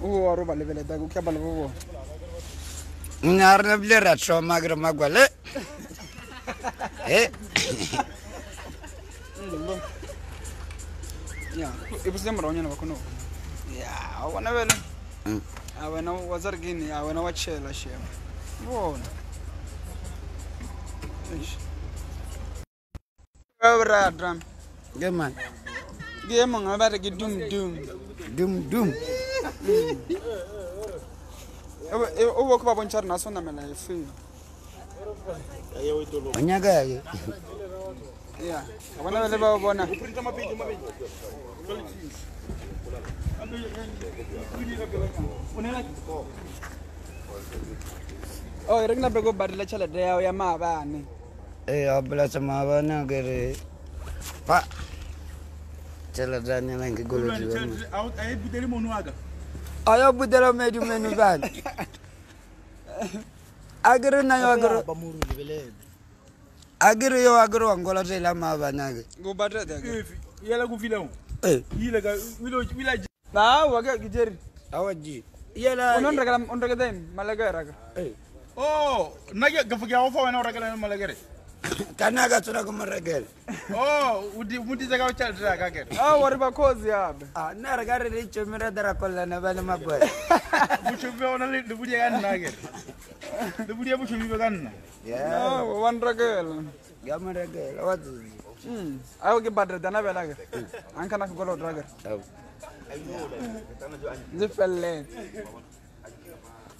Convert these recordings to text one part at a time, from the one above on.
o a roba lebeleta go ke ba le bo ngarna bile ratso magra magwale ya e buse mara onyana ba khono ya a bona bele a wena wa zargini a wena wa chela shema bona Ora drum. geman Ge mo nga ba ke dum. dum O wo ko ba bontsha rena sona mela efe. onyaga ye Ya. Bona le ba bona. Oh, re gna be go badile tšhelete ya maabane. abla sama bana gere pa chala dani langi golo jiwa ay buteli monu aga ayo budelo medu menu ban agro na yo agro ba muru lebele agro yo agro angola tela mabana ge Go badile de. yela ku filao yile ga wila Ba wa ga gijeri. awaji yela On regala den malaga raga. oh nage gafuga ofa wana oragala malagere kanaga tsura kumaragel oh mudi zaga uchalra kagere Ah, wari ba kozi yabe. na ragare ri chomira dara kolla na bana mabwa buchubi ona le budi ganna nagere le budi buchubi ganna ya Ah, wan regala. gamaragel wati Ayo ge badile dana bela ge. An kana ko golo draga. Ze felle.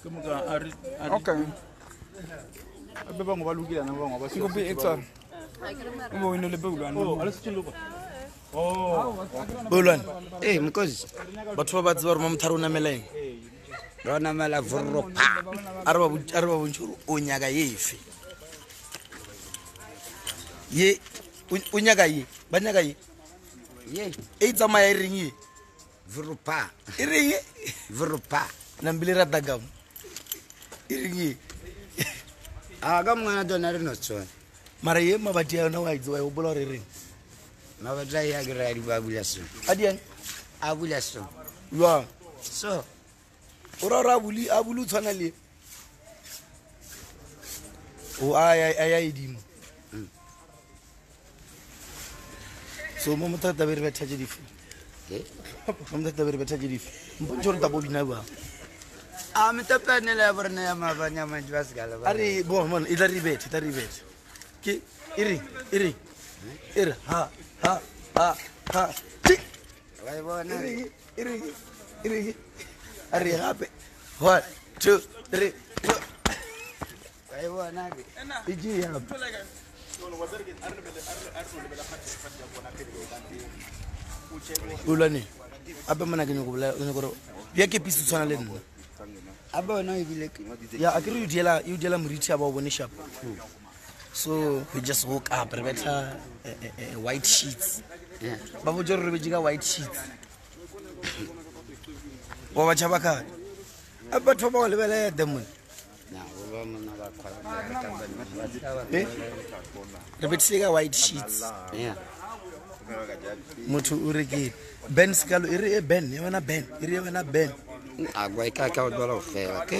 kumuka ari Okay. beba ngoba lukila na ngoba ngoba Ngo bi ektor. Mo ino le bugwa no. oh alisichiluka oh Bolwane mkozi batho ba batse ba re mo motharo o nameleng rona mala vurro pa a re ba bontse gore o nyaka efe ye o nyaka ye ba nyaka ye ye e tsamaya e reng ye vurro pa e reng ye vurro pa nambile rata kam e reng ye aga mwana dona re no tsona mara ye mabati a yona wa itse wa e gopola gore e reng mabata ya gira di babula so a diang abula so jwang so o ra gore a bule o tshwana le o a ya edimo so mo mothata be re bethaje dife mo mothata be re bethaje dife mpontse gore tapo bina bang a mtapane la borna ya mabanya manjwas gala ba Ari bon ila ribet ke iri ha tik vai bona iri ari gape 1 2 3 vai bona iji ya ulane ape mana ke nyoko bla ke nyoko ya ke pisu tsana le nna abona ibile ya akere you diela moriti ba o bone sharp so we just woke up re betla white sheets ba bo jore re be jika white sheets wa ba tshaba ka a batho ba le bele demon na ba mona ba khwala re betile ka white sheets ya motho o re ke ben skalo e re e ben e wena ben e re wena ben agwa ka ka o dola o fela ke